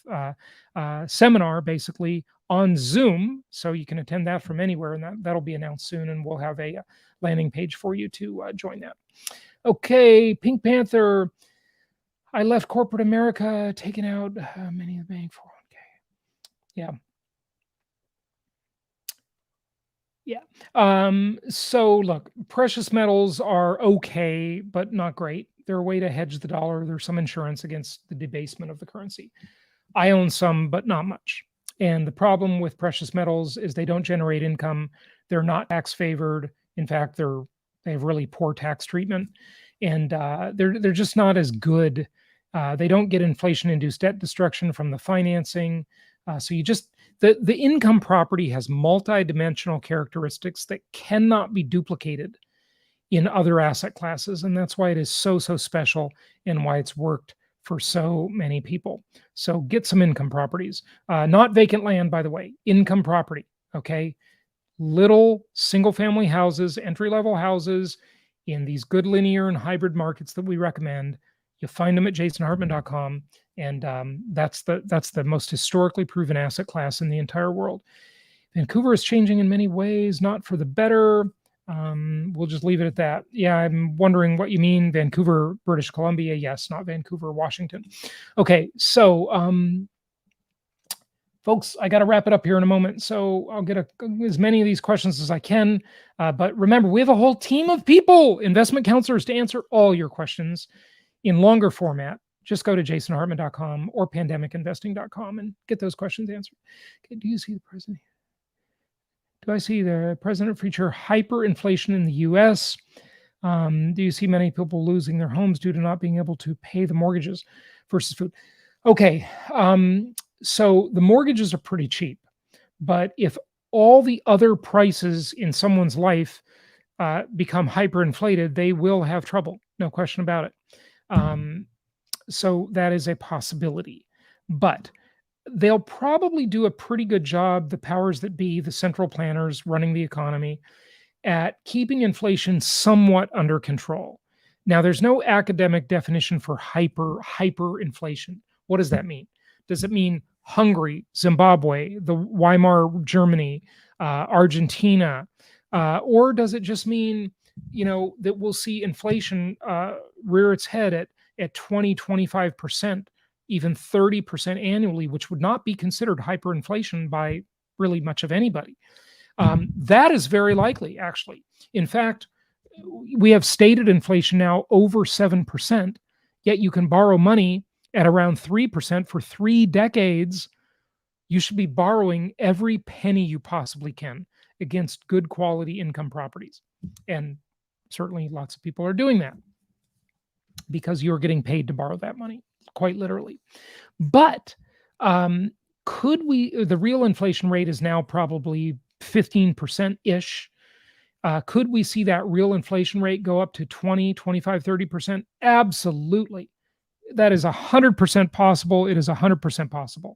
seminar, basically on Zoom. So you can attend that from anywhere, and that'll be announced soon. And we'll have a landing page for you to join that. Okay, Pink Panther. I left corporate America, taking out many of the bank 401k. Yeah. Yeah. So look, precious metals are okay, but not great. They're a way to hedge the dollar. There's some insurance against the debasement of the currency. I own some, but not much. And the problem with precious metals is they don't generate income. They're not tax favored. In fact, they have really poor tax treatment, and they're just not as good. They don't get inflation-induced debt destruction from the financing. So you just the income property has multi-dimensional characteristics that cannot be duplicated in other asset classes, and that's why it is so special and why it's worked for so many people. So get some income properties, not vacant land, by the way, income property. Okay, little single-family houses, entry-level houses in these good linear and hybrid markets that we recommend. You'll find them at jasonhartman.com, and that's the most historically proven asset class in the entire world. Vancouver is changing in many ways, not for the better. We'll just leave it at that. Yeah, I'm wondering what you mean. Vancouver, British Columbia. Yes, not Vancouver, Washington. Okay, so folks, I got to wrap it up here in a moment. So I'll get as many of these questions as I can. But remember, we have a whole team of people, investment counselors, to answer all your questions in longer format. Just go to jasonhartman.com or pandemicinvesting.com and get those questions answered. Okay, do you see the president? Do I see the president feature hyperinflation in the U.S.? Do you see many people losing their homes due to not being able to pay the mortgages versus food? Okay, so the mortgages are pretty cheap, but if all the other prices in someone's life become hyperinflated, they will have trouble. No question about it. So that is a possibility, but they'll probably do a pretty good job, the powers that be, the central planners running the economy, at keeping inflation somewhat under control. Now, there's no academic definition for hyperinflation. What does that mean? Does it mean Hungary, Zimbabwe, the Weimar Germany, Argentina, or does it just mean, that we'll see inflation rear its head at 20, 25%, even 30% annually, which would not be considered hyperinflation by really much of anybody? That is very likely, actually. In fact, we have stated inflation now over 7%, yet you can borrow money at around 3% for 3 decades. You should be borrowing every penny you possibly can against good quality income properties. And certainly lots of people are doing that because you're getting paid to borrow that money, quite literally. But the real inflation rate is now probably 15%-ish. Could we see that real inflation rate go up to 20, 25, 30%? Absolutely. That is 100% possible. It is 100% possible.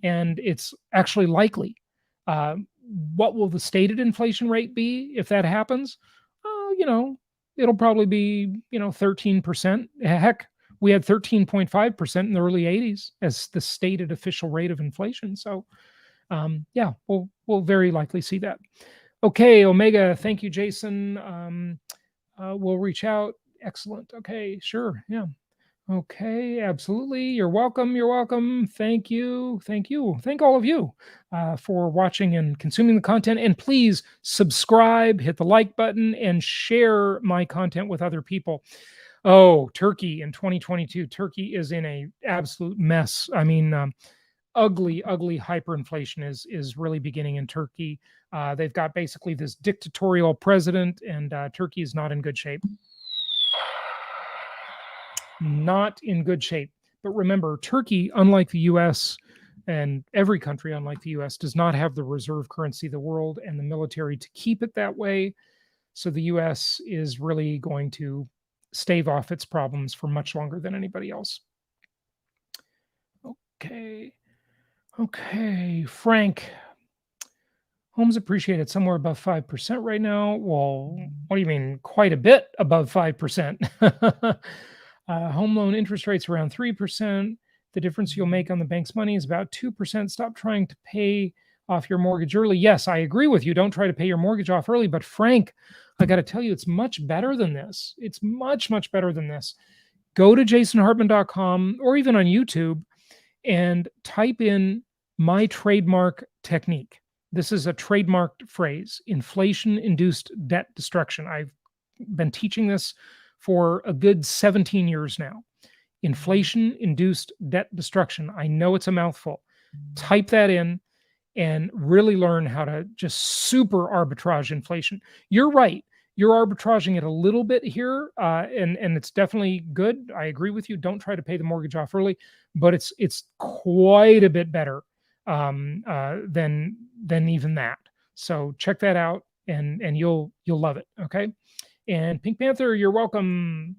And it's actually likely. What will the stated inflation rate be if that happens? It'll probably be, 13%. Heck, we had 13.5% in the early 80s as the stated official rate of inflation. So, yeah, we'll very likely see that. Okay, Omega, thank you, Jason. We'll reach out. Excellent. Okay, sure. Yeah. Okay, absolutely. You're welcome. You're welcome. Thank you. Thank you. Thank all of you for watching and consuming the content. And please subscribe, hit the like button, and share my content with other people. Oh, Turkey in 2022. Turkey is in a absolute mess. I mean, ugly, ugly hyperinflation is really beginning in Turkey. They've got basically this dictatorial president, and Turkey is not in good shape. Not in good shape. But remember, Turkey, unlike the US and every country, unlike the US, does not have the reserve currency of the world and the military to keep it that way. So the US is really going to stave off its problems for much longer than anybody else. Okay. Okay. Frank, homes appreciated somewhere above 5% right now. Well, what do you mean? Quite a bit above 5%. Home loan interest rates around 3%. The difference you'll make on the bank's money is about 2%. Stop trying to pay off your mortgage early. Yes, I agree with you. Don't try to pay your mortgage off early. But Frank, I got to tell you, it's much better than this. It's much, much better than this. Go to jasonhartman.com or even on YouTube and type in my trademark technique. This is a trademarked phrase, inflation-induced debt destruction. I've been teaching this for a good 17 years now. Inflation-induced debt destruction. I know it's a mouthful. Type that in and really learn how to just super arbitrage inflation. You're right. You're arbitraging it a little bit here, and it's definitely good. I agree with you. Don't try to pay the mortgage off early, but it's quite a bit better than even that. So check that out, and you'll love it. Okay. And Pink Panther, you're welcome.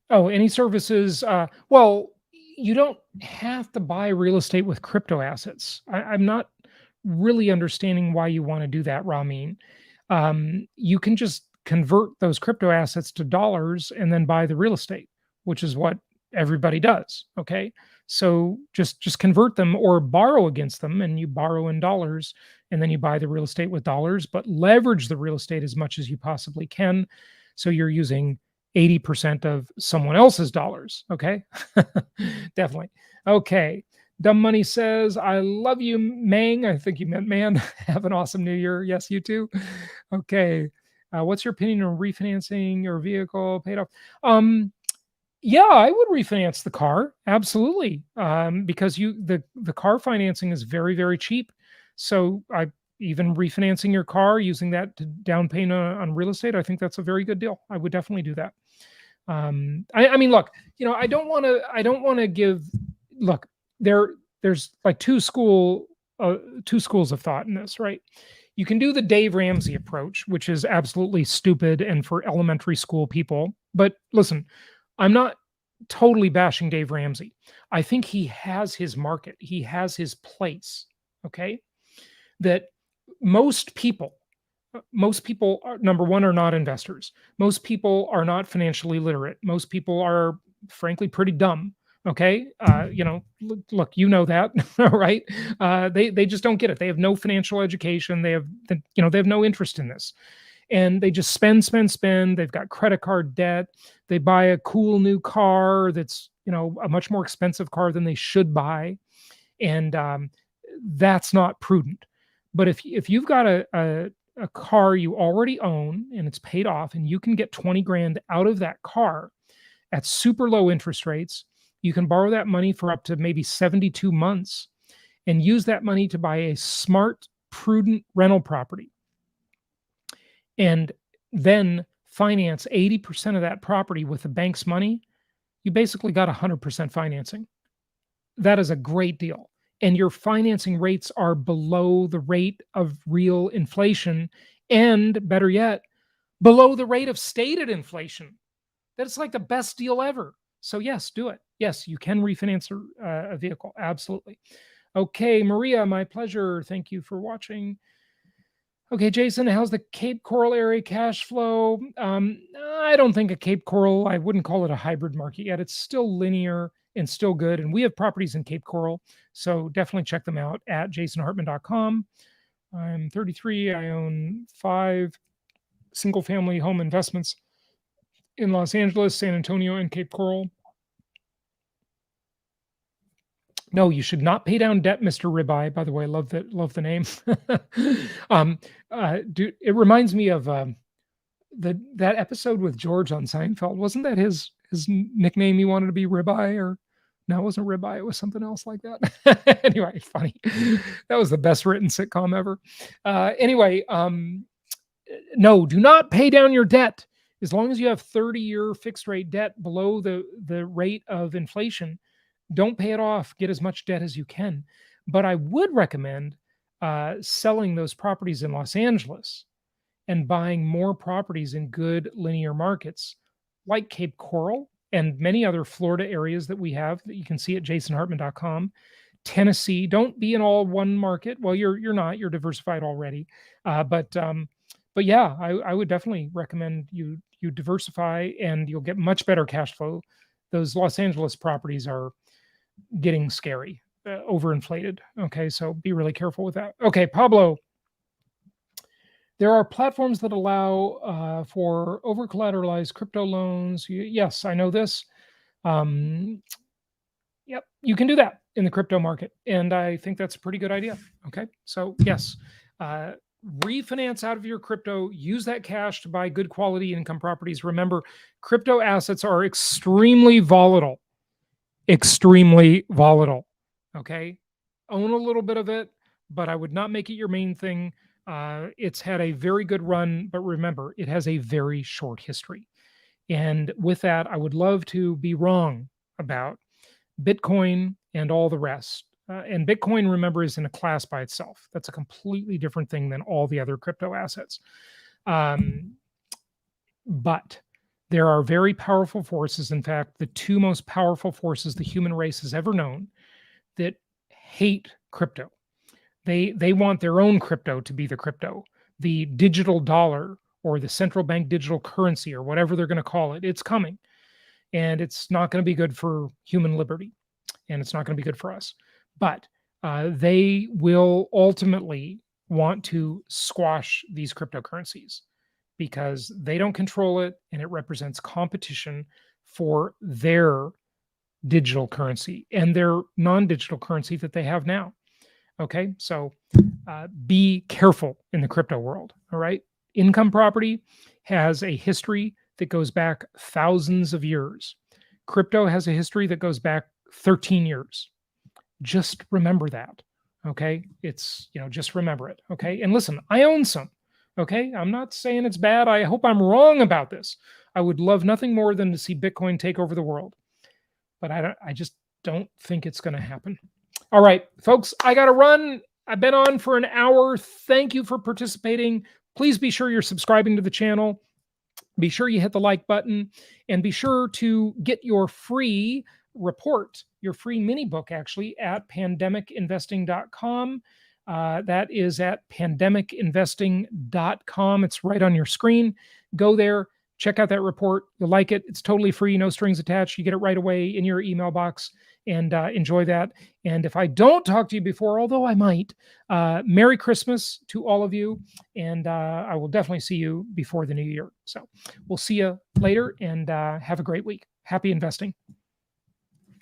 Oh, any services? Well, you don't have to buy real estate with crypto assets. I'm not really understanding why you want to do that, Ramin. You can just convert those crypto assets to dollars and then buy the real estate, which is what everybody does. Okay, so just convert them or borrow against them, and you borrow in dollars, and then you buy the real estate with dollars, but leverage the real estate as much as you possibly can. So you're using 80% of someone else's dollars. Okay. Definitely. Okay. Dumb Money says, I love you, Mang. I think you meant man. Have an awesome new year. Yes, you too. Okay. What's your opinion on refinancing your vehicle paid off? Yeah, I would refinance the car. Absolutely. Because the car financing is very, very cheap. So I even refinancing your car using that to down payment on real estate, I think that's a very good deal. I would definitely do that. I mean, look, I don't want to give, look, there's like two schools of thought in this, right? You can do the Dave Ramsey approach, which is absolutely stupid and for elementary school people. But listen, I'm not totally bashing Dave Ramsey. I think he has his market. He has his place. Okay. That most people are, number one, are not investors. Most people are not financially literate. Most people are frankly pretty dumb. Okay. Look, that, right? They just don't get it. They have no financial education. They have no interest in this. And they just spend. They've got credit card debt. They buy a cool new car that's, a much more expensive car than they should buy. And that's not prudent. But if you've got a car you already own and it's paid off and you can get 20 grand out of that car at super low interest rates, you can borrow that money for up to maybe 72 months and use that money to buy a smart, prudent rental property. And then finance 80% of that property with the bank's money. You basically got 100% financing. That is a great deal. And your financing rates are below the rate of real inflation, and better yet, below the rate of stated inflation. That's like the best deal ever. So yes, do it. Yes, you can refinance a vehicle. Absolutely. Okay, Maria, my pleasure. Thank you for watching. Okay, Jason, how's the Cape Coral area cash flow? I don't think a Cape Coral, I wouldn't call it a hybrid market yet. It's still linear and still good. And we have properties in Cape Coral. So definitely check them out at jasonhartman.com. I'm 33. I own 5 single family home investments in Los Angeles, San Antonio, and Cape Coral. No, you should not pay down debt, Mr. Ribeye. By the way, love the name. It reminds me of that episode with George on Seinfeld. Wasn't that his nickname? He wanted to be Ribeye, or no, it wasn't Ribeye. It was something else like that. Anyway, funny. That was the best written sitcom ever. Anyway, no, do not pay down your debt. As long as you have 30-year fixed rate debt below the rate of inflation, don't pay it off. Get as much debt as you can. But I would recommend selling those properties in Los Angeles and buying more properties in good linear markets like Cape Coral and many other Florida areas that we have that you can see at jasonhartman.com. Tennessee, don't be in all one market. Well, you're not. You're diversified already. But yeah, I would definitely recommend you diversify, and you'll get much better cash flow. Those Los Angeles properties are getting scary, overinflated. Okay, so be really careful with that. Okay, Pablo. There are platforms that allow for over-collateralized crypto loans. Yes, I know this. Yep, you can do that in the crypto market, and I think that's a pretty good idea. Okay, so yes, refinance out of your crypto, use that cash to buy good quality income properties. Remember, crypto assets are extremely volatile. Extremely volatile. Okay, own a little bit of it, but I would not make it your main thing. It's had a very good run, but remember, it has a very short history. And with that, I would love to be wrong about Bitcoin and all the rest. And Bitcoin, remember, is in a class by itself. That's a completely different thing than all the other crypto assets. But there are very powerful forces. In fact, the two most powerful forces the human race has ever known that hate crypto. They want their own crypto to be the crypto, the digital dollar or the central bank digital currency or whatever they're going to call it. It's coming, and it's not going to be good for human liberty, and it's not going to be good for us. But they will ultimately want to squash these cryptocurrencies because they don't control it, and it represents competition for their digital currency and their non-digital currency that they have now. Okay, so be careful in the crypto world. All right, income property has a history that goes back thousands of years. Crypto has a history that goes back 13 years. Just remember that. Okay, it's, just remember it. Okay, and listen, I own some. Okay, I'm not saying it's bad. I hope I'm wrong about this. I would love nothing more than to see Bitcoin take over the world, but I just don't think it's going to happen. All right, folks, I got to run. I've been on for an hour. Thank you for participating. Please be sure you're subscribing to the channel. Be sure you hit the like button, and be sure to get your free report, your free mini book, actually, at pandemicinvesting.com. That is at pandemicinvesting.com. It's right on your screen. Go there. Check out that report. You'll like it. It's totally free, no strings attached. You get it right away in your email box, and enjoy that. And if I don't talk to you before, although I might, Merry Christmas to all of you. And I will definitely see you before the new year. So we'll see you later, and have a great week. Happy investing.